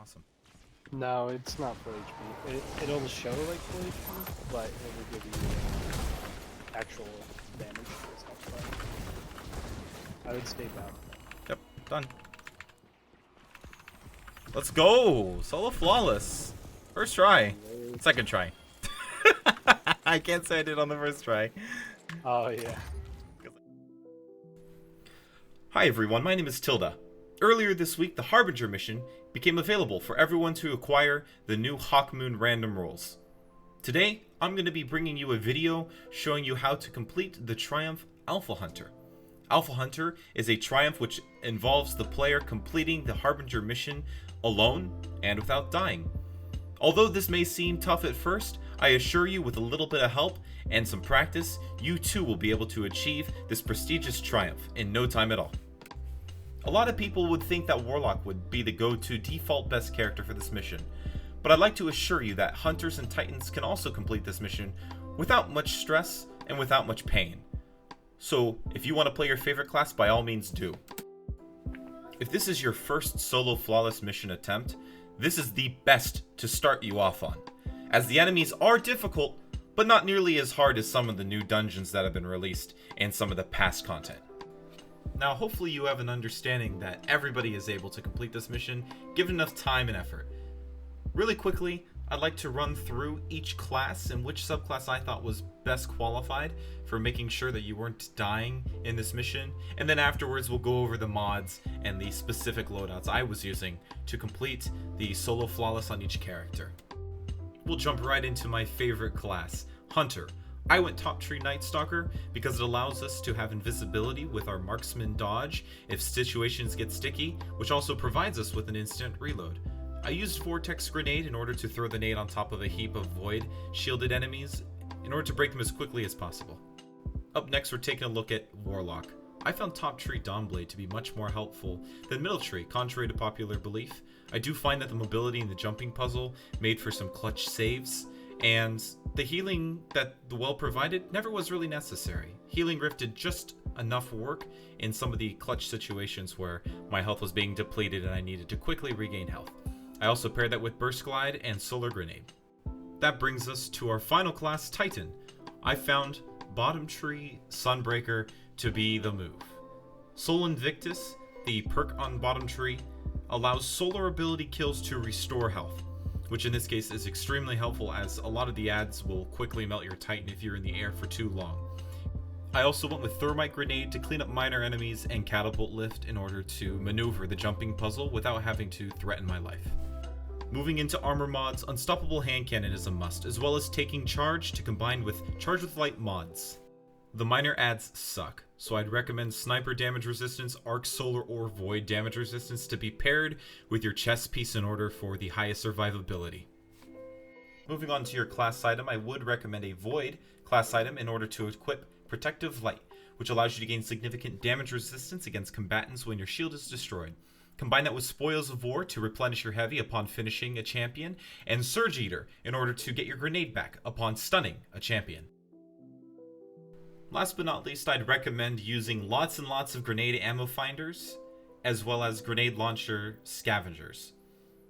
Awesome. No, it's not full HP. It'll show like full HP, but it will give you actual damage to its health bar. I would stay down. Yep, done. Let's go! Solo flawless. First try. Second try. I can't say I did on the first try. Oh yeah. Hi everyone, my name is TilDuh. Earlier this week, the Harbinger mission became available for everyone to acquire the new Hawkmoon random rolls. Today, I'm going to be bringing you a video showing you how to complete the Triumph Alpha Hunter. Alpha Hunter is a triumph which involves the player completing the Harbinger mission alone and without dying. Although this may seem tough at first, I assure you with a little bit of help and some practice, you too will be able to achieve this prestigious triumph in no time at all. A lot of people would think that Warlock would be the go-to default best character for this mission, but I'd like to assure you that Hunters and Titans can also complete this mission without much stress and without much pain. So if you want to play your favorite class, by all means do. If this is your first solo flawless mission attempt, this is the best to start you off on, as the enemies are difficult, but not nearly as hard as some of the new dungeons that have been released and some of the past content. Now, hopefully you have an understanding that everybody is able to complete this mission, given enough time and effort. Really quickly, I'd like to run through each class and which subclass I thought was best qualified for making sure that you weren't dying in this mission, and then afterwards we'll go over the mods and the specific loadouts I was using to complete the solo flawless on each character. We'll jump right into my favorite class, Hunter. I went Top Tree Night Stalker because it allows us to have invisibility with our marksman dodge if situations get sticky, which also provides us with an instant reload. I used Vortex Grenade in order to throw the nade on top of a heap of void shielded enemies in order to break them as quickly as possible. Up next, we're taking a look at Warlock. I found Top Tree Dawnblade to be much more helpful than Middle Tree, contrary to popular belief. I do find that the mobility and the jumping puzzle made for some clutch saves, and the healing that the well provided never was really necessary. Healing Rift did just enough work in some of the clutch situations where my health was being depleted and I needed to quickly regain health. I also paired that with Burst Glide and Solar Grenade. That brings us to our final class, Titan. I found Bottom Tree Sunbreaker to be the move. Sol Invictus, the perk on Bottom Tree, allows solar ability kills to restore health, which in this case is extremely helpful as a lot of the ads will quickly melt your Titan if you're in the air for too long. I also went with Thermite Grenade to clean up minor enemies and Catapult Lift in order to maneuver the jumping puzzle without having to threaten my life. Moving into armor mods, Unstoppable Hand Cannon is a must, as well as Taking Charge to combine with Charge with Light mods. The minor ads suck, so I'd recommend Sniper Damage Resistance, Arc Solar, or Void Damage Resistance to be paired with your chest piece in order for the highest survivability. Moving on to your class item, I would recommend a Void class item in order to equip Protective Light, which allows you to gain significant damage resistance against combatants when your shield is destroyed. Combine that with Spoils of War to replenish your heavy upon finishing a champion, and Surge Eater in order to get your grenade back upon stunning a champion. Last but not least, I'd recommend using lots and lots of grenade ammo finders, as well as grenade launcher scavengers.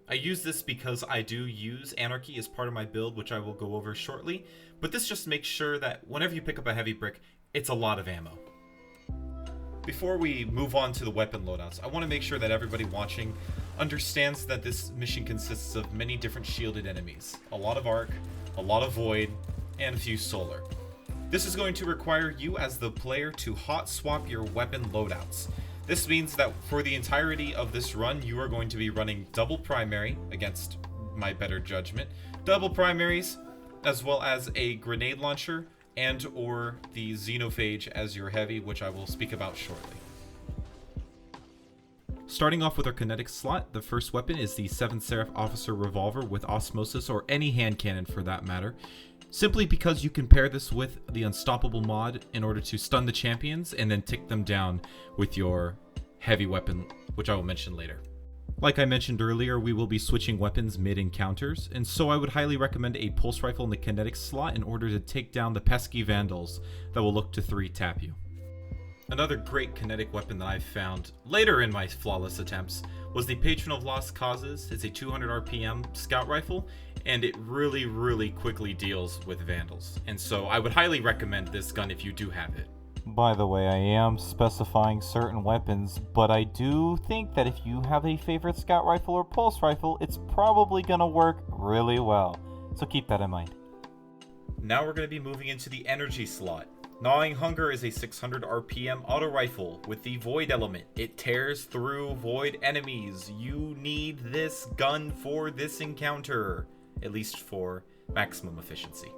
I use this because I do use Anarchy as part of my build, which I will go over shortly, but this just makes sure that whenever you pick up a heavy brick, it's a lot of ammo. Before we move on to the weapon loadouts, I want to make sure that everybody watching understands that this mission consists of many different shielded enemies. A lot of Arc, a lot of Void, and a few Solar. This is going to require you as the player to hot swap your weapon loadouts. This means that for the entirety of this run, you are going to be running double primary, against my better judgment, double primaries, as well as a grenade launcher, and or the Xenophage as your heavy, which I will speak about shortly. Starting off with our kinetic slot, the first weapon is the 7th Seraph Officer Revolver with Osmosis, or any hand cannon for that matter, simply because you can pair this with the Unstoppable mod in order to stun the champions and then tick them down with your heavy weapon, which I will mention later. Like I mentioned earlier, we will be switching weapons mid-encounters, and so I would highly recommend a pulse rifle in the kinetic slot in order to take down the pesky vandals that will look to 3-tap you. Another great kinetic weapon that I found later in my flawless attempts was the Patron of Lost Causes. It's a 200 RPM scout rifle, and it really quickly deals with vandals. And so I would highly recommend this gun if you do have it. By the way, I am specifying certain weapons, but I do think that if you have a favorite scout rifle or pulse rifle, it's probably gonna work really well. So keep that in mind. Now we're going to be moving into the energy slot. Gnawing Hunger is a 600 RPM auto rifle with the void element. It tears through void enemies. You need this gun for this encounter, at least for maximum efficiency.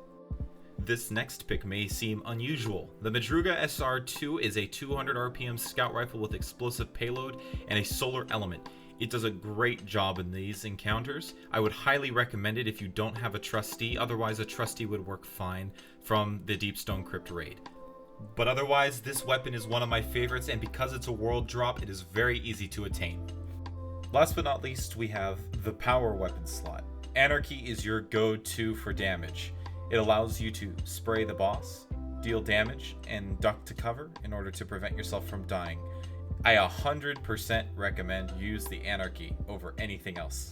This next pick may seem unusual. The Madruga SR2 is a 200 RPM scout rifle with explosive payload and a solar element. It does a great job in these encounters. I would highly recommend it if you don't have a trustee, otherwise a trustee would work fine from the Deepstone Crypt raid. But otherwise, this weapon is one of my favorites, and because it's a world drop, it is very easy to attain. Last but not least, we have the power weapon slot. Anarchy is your go-to for damage. It allows you to spray the boss, deal damage, and duck to cover in order to prevent yourself from dying. I 100% recommend use the Anarchy over anything else.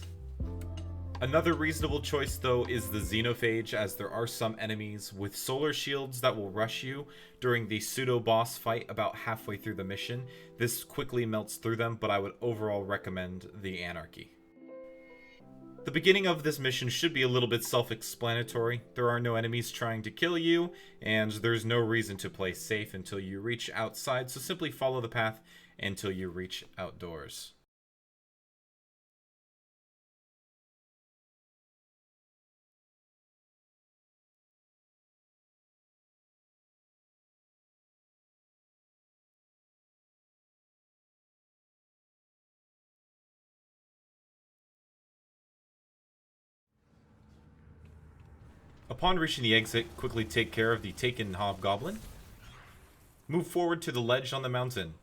Another reasonable choice though is the Xenophage, as there are some enemies with solar shields that will rush you during the pseudo boss fight about halfway through the mission. This quickly melts through them, but I would overall recommend the Anarchy. The beginning of this mission should be a little bit self-explanatory. There are no enemies trying to kill you, and there's no reason to play safe until you reach outside, so simply follow the path until you reach outdoors. Upon reaching the exit, quickly take care of the taken hobgoblin. Move forward to the ledge on the mountain.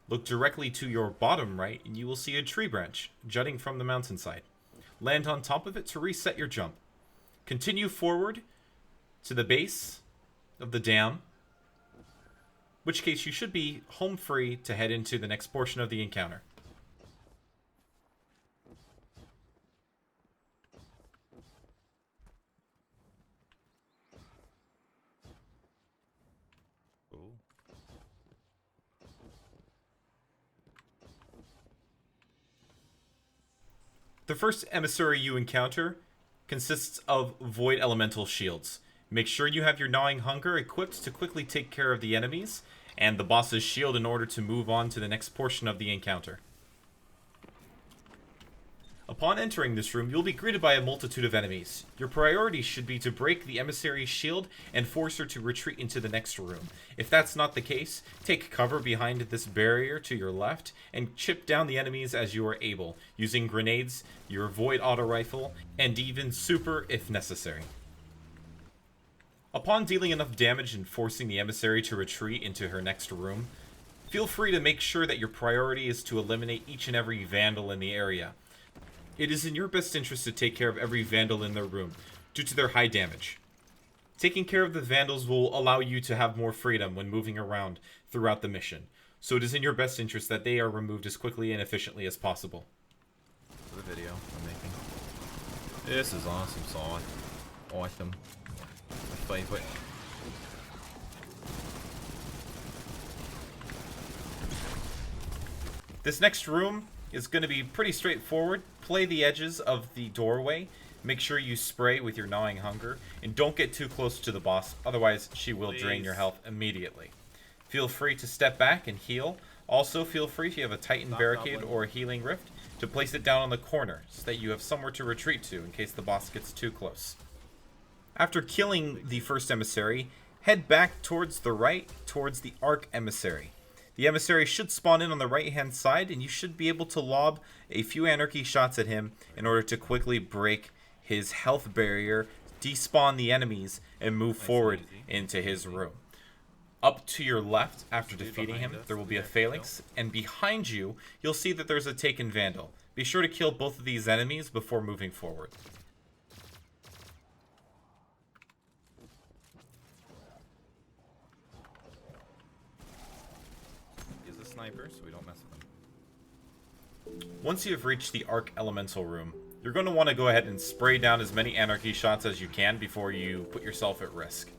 Look directly to your bottom right and you will see a tree branch jutting from the mountainside. Land on top of it to reset your jump. Continue forward to the base of the dam, in which case you should be home free to head into the next portion of the encounter. The first emissary you encounter consists of void elemental shields. Make sure you have your Gnawing Hunger equipped to quickly take care of the enemies and the boss's shield in order to move on to the next portion of the encounter. Upon entering this room, you'll be greeted by a multitude of enemies. Your priority should be to break the emissary's shield and force her to retreat into the next room. If that's not the case, take cover behind this barrier to your left and chip down the enemies as you are able, using grenades, your void auto rifle, and even super if necessary. Upon dealing enough damage and forcing the emissary to retreat into her next room, feel free to make sure that your priority is to eliminate each and every vandal in the area. It is in your best interest to take care of every vandal in their room, due to their high damage. Taking care of the vandals will allow you to have more freedom when moving around throughout the mission, so it is in your best interest that they are removed as quickly and efficiently as possible. For the video I'm making. This is awesome solid. Awesome. My favorite. This next room is going to be pretty straightforward. Play the edges of the doorway. Make sure you spray with your Gnawing Hunger, and don't get too close to the boss, otherwise she will drain your health immediately. Feel free to step back and heal. Also feel free, if you have a Titan Barricade or a Healing Rift, to place it down on the corner so that you have somewhere to retreat to in case the boss gets too close. After killing the first emissary, head back towards the right, towards the Arc Emissary. The emissary should spawn in on the right hand side, and you should be able to lob a few Anarchy shots at him in order to quickly break his health barrier, despawn the enemies, and move forward into his room. Up to your left, after defeating him, there will be a Phalanx, and behind you, you'll see that there's a Taken Vandal. Be sure to kill both of these enemies before moving forward. He's a sniper, so we don't mess with him. Once you have reached the Arc Elemental room, you're going to want to go ahead and spray down as many Anarchy shots as you can before you put yourself at risk.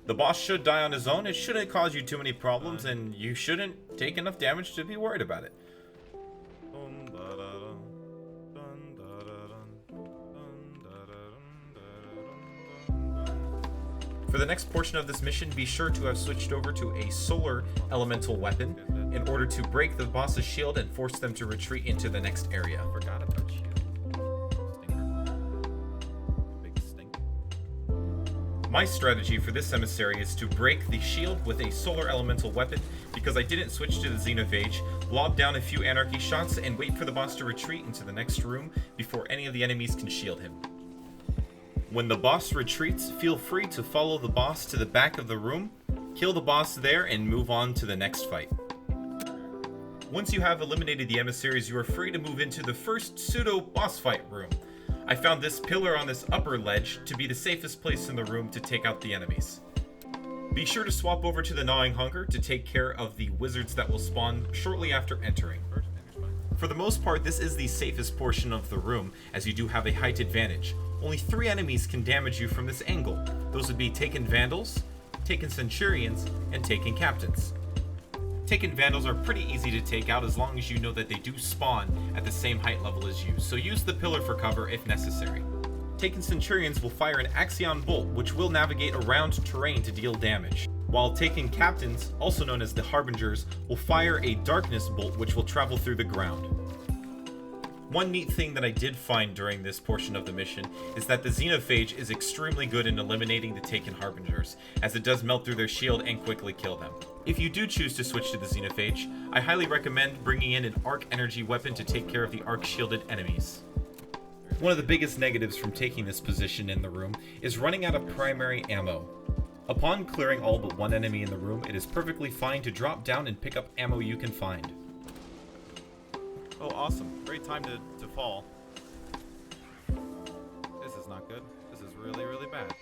The boss should die on his own, it shouldn't cause you too many problems, and you shouldn't take enough damage to be worried about it. For the next portion of this mission, be sure to have switched over to a solar elemental weapon in order to break the boss's shield and force them to retreat into the next area. Forgot about you. Stinker. Big stink. My strategy for this emissary is to break the shield with a solar elemental weapon because I didn't switch to the Xenophage, lob down a few Anarchy shots, and wait for the boss to retreat into the next room before any of the enemies can shield him. When the boss retreats, feel free to follow the boss to the back of the room, kill the boss there, and move on to the next fight. Once you have eliminated the emissaries, you are free to move into the first pseudo-boss fight room. I found this pillar on this upper ledge to be the safest place in the room to take out the enemies. Be sure to swap over to the Gnawing Hunger to take care of the wizards that will spawn shortly after entering. For the most part, this is the safest portion of the room, as you do have a height advantage. Only 3 enemies can damage you from this angle. Those would be Taken Vandals, Taken Centurions, and Taken Captains. Taken Vandals are pretty easy to take out as long as you know that they do spawn at the same height level as you, so use the pillar for cover if necessary. Taken Centurions will fire an Axion Bolt, which will navigate around terrain to deal damage, while Taken Captains, also known as the Harbingers, will fire a Darkness Bolt which will travel through the ground. One neat thing that I did find during this portion of the mission is that the Xenophage is extremely good in eliminating the Taken Harbingers, as it does melt through their shield and quickly kill them. If you do choose to switch to the Xenophage, I highly recommend bringing in an Arc Energy weapon to take care of the Arc shielded enemies. One of the biggest negatives from taking this position in the room is running out of primary ammo. Upon clearing all but one enemy in the room, it is perfectly fine to drop down and pick up ammo you can find. Oh, awesome. Great time to fall. This is not good. This is really, really bad.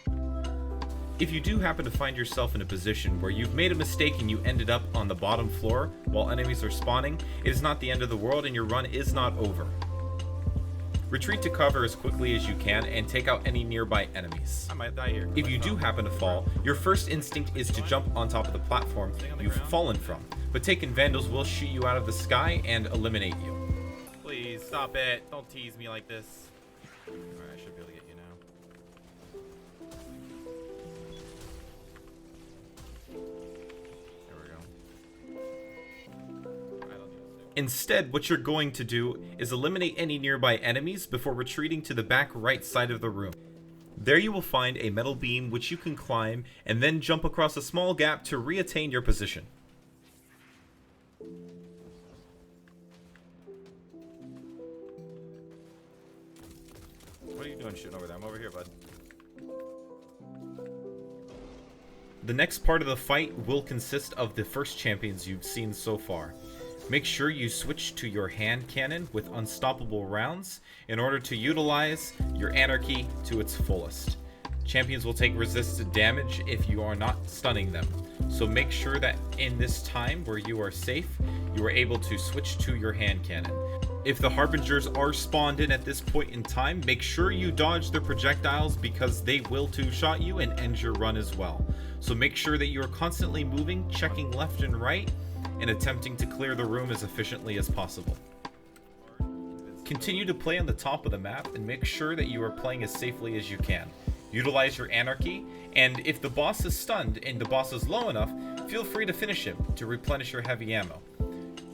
If you do happen to find yourself in a position where you've made a mistake and you ended up on the bottom floor while enemies are spawning, it is not the end of the world and your run is not over. Retreat to cover as quickly as you can and take out any nearby enemies. I might die here. If you do happen to fall, your first instinct is to jump on top of the platform you've fallen from, but Taken Vandals will shoot you out of the sky and eliminate you. Please, stop it. Don't tease me like this. Alright, I should be able to get you now. There we go. I don't need to save. Instead, what you're going to do is eliminate any nearby enemies before retreating to the back right side of the room. There you will find a metal beam which you can climb and then jump across a small gap to reattain your position. What are you doing shooting over there? I'm over here, bud. The next part of the fight will consist of the first champions you've seen so far. Make sure you switch to your hand cannon with unstoppable rounds in order to utilize your Anarchy to its fullest. Champions will take resisted damage if you are not stunning them, so make sure that in this time where you are safe, you are able to switch to your hand cannon. If the Harbingers are spawned in at this point in time, make sure you dodge their projectiles because they will two-shot you and end your run as well. So make sure that you are constantly moving, checking left and right, and attempting to clear the room as efficiently as possible. Continue to play on the top of the map and make sure that you are playing as safely as you can. Utilize your Anarchy, and if the boss is stunned and the boss is low enough, feel free to finish him to replenish your heavy ammo.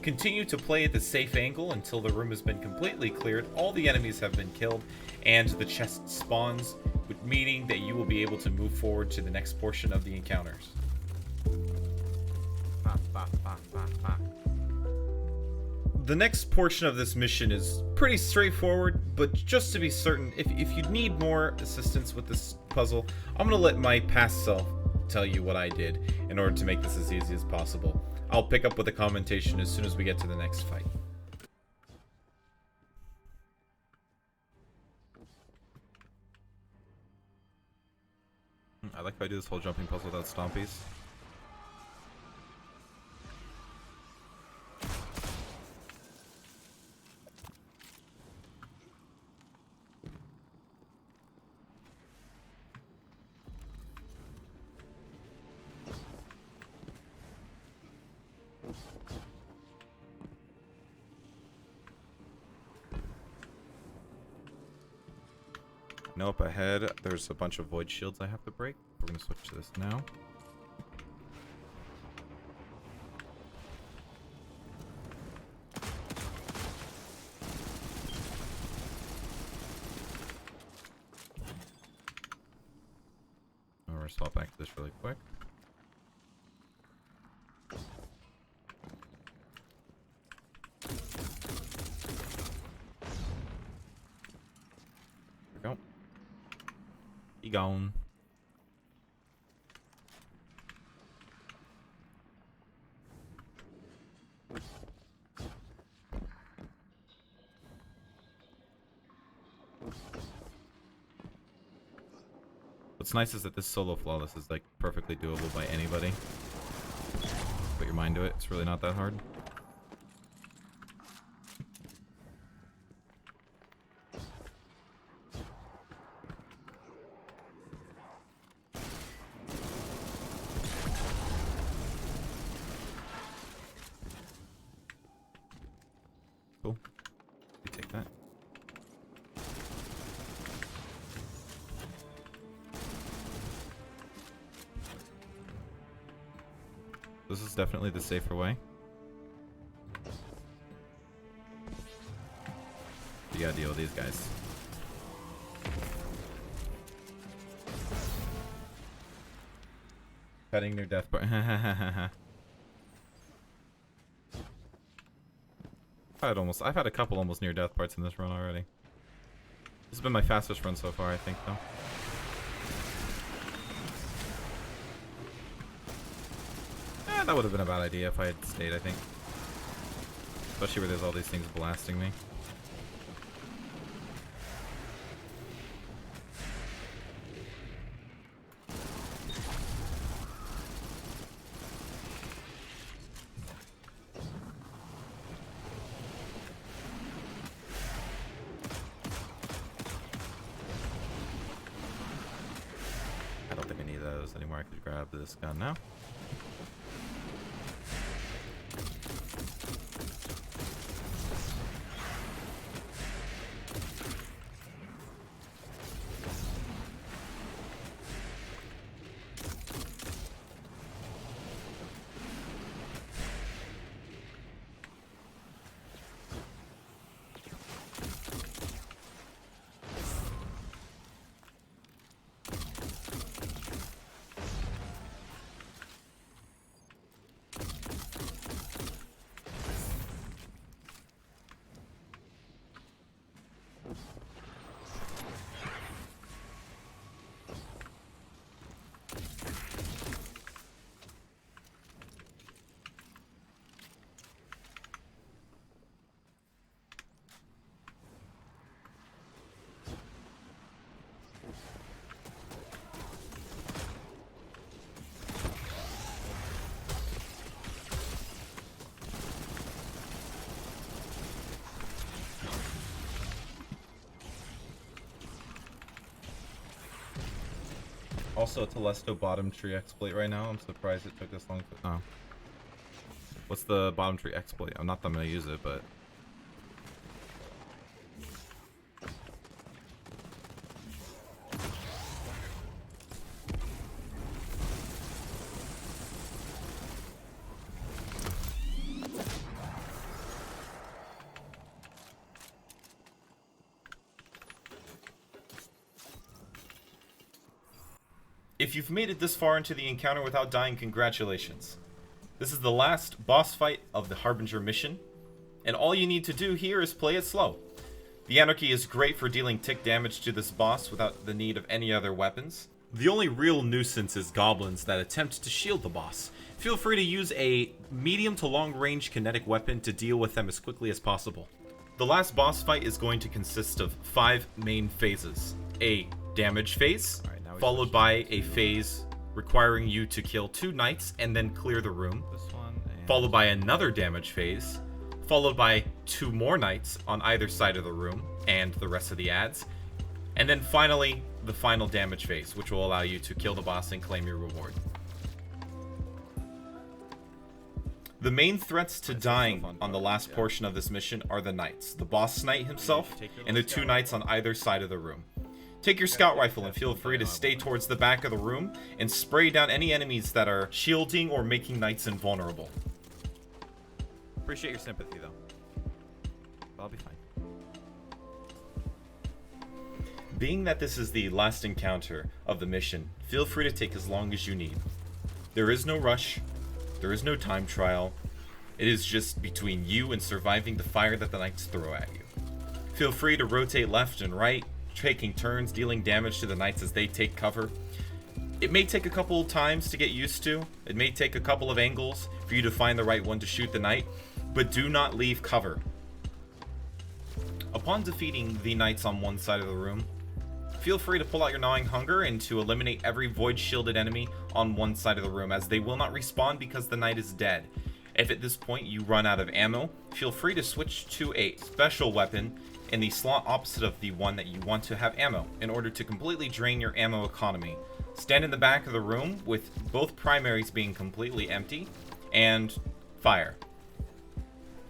Continue to play at the safe angle until the room has been completely cleared, all the enemies have been killed, and the chest spawns, meaning that you will be able to move forward to the next portion of the encounters. The next portion of this mission is pretty straightforward, but just to be certain, if you need more assistance with this puzzle, I'm going to let my past self tell you what I did in order to make this as easy as possible. I'll pick up with the commentation as soon as we get to the next fight. I like if I do this whole jumping puzzle without stompies. know up ahead there's a bunch of void shields I have to break. We're gonna switch to this now. I'm gonna swap back to this really quick. There we go. Be gone. What's nice is that this solo flawless is like perfectly doable by anybody. Put your mind to it, it's really not that hard. Cool. You take that. This is definitely the safer way. You gotta deal with these guys. Cutting their death bar. I've had a couple almost near death parts in this run already. This has been my fastest run so far, I think, though. That would have been a bad idea if I had stayed, I think. Especially where there's all these things blasting me. I don't think I need those anymore. I could grab this gun now. Also, a Telesto bottom tree exploit right now. I'm surprised it took this long to... Oh. What's the bottom tree exploit? I'm not that I'm gonna use it, but... If you've made it this far into the encounter without dying, congratulations. This is the last boss fight of the Harbinger mission, and all you need to do here is play it slow. The Anarchy is great for dealing tick damage to this boss without the need of any other weapons. The only real nuisance is goblins that attempt to shield the boss. Feel free to use a medium to long range kinetic weapon to deal with them as quickly as possible. The last boss fight is going to consist of 5 main phases. A damage phase, followed by a phase requiring you to kill 2 knights and then clear the room, followed by another damage phase, followed by 2 more knights on either side of the room and the rest of the ads, and then finally the final damage phase, which will allow you to kill the boss and claim your reward. The main threats to dying on the last portion of this mission are the knights, the boss knight himself, and the 2 knights on either side of the room. Take your scout rifle and feel free to stay towards the back of the room and spray down any enemies that are shielding or making knights invulnerable. Appreciate your sympathy, though. I'll be fine. Being that this is the last encounter of the mission, feel free to take as long as you need. There is no rush, there is no time trial, it is just between you and surviving the fire that the knights throw at you. Feel free to rotate left and right, taking turns, dealing damage to the knights as they take cover. It may take a couple of times to get used to, it may take a couple of angles for you to find the right one to shoot the knight, but do not leave cover. Upon defeating the knights on one side of the room, feel free to pull out your Gnawing Hunger and to eliminate every void shielded enemy on one side of the room, as they will not respawn because the knight is dead. If at this point you run out of ammo, feel free to switch to a special weapon in the slot opposite of the one that you want to have ammo in order to completely drain your ammo economy. Stand in the back of the room with both primaries being completely empty and fire.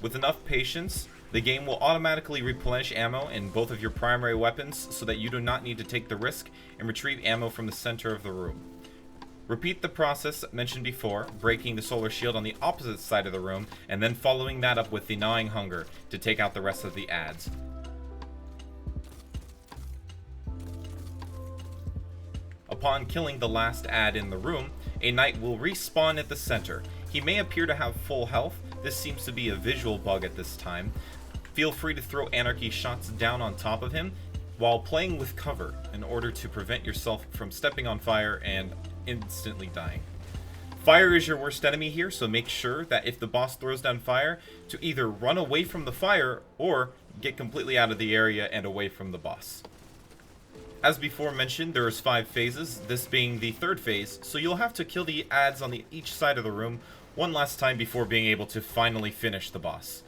With enough patience, the game will automatically replenish ammo in both of your primary weapons so that you do not need to take the risk and retrieve ammo from the center of the room. Repeat the process mentioned before, breaking the solar shield on the opposite side of the room and then following that up with the Gnawing Hunger to take out the rest of the adds. Upon killing the last add in the room, a knight will respawn at the center. He may appear to have full health. This seems to be a visual bug at this time. Feel free to throw anarchy shots down on top of him while playing with cover in order to prevent yourself from stepping on fire and instantly dying. Fire is your worst enemy here, so make sure that if the boss throws down fire, to either run away from the fire or get completely out of the area and away from the boss. As before mentioned, there is 5 phases, this being the 3rd phase, so you'll have to kill the adds on each side of the room one last time before being able to finally finish the boss.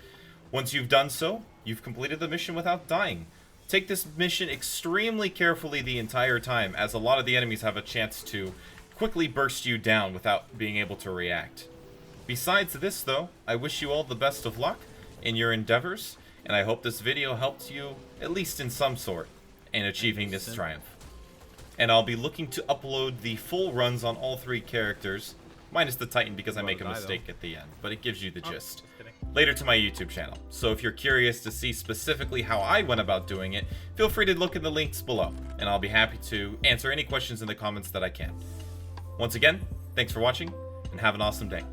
Once you've done so, you've completed the mission without dying. Take this mission extremely carefully the entire time, as a lot of the enemies have a chance to quickly burst you down without being able to react. Besides this though, I wish you all the best of luck in your endeavors, and I hope this video helped you, at least in some sort, in achieving this triumph. And I'll be looking to upload the full runs on all 3 characters, minus the Titan because I make a mistake at the end, but it gives you the gist, later to my YouTube channel. So if you're curious to see specifically how I went about doing it, feel free to look in the links below, and I'll be happy to answer any questions in the comments that I can. Once again, thanks for watching, and have an awesome day.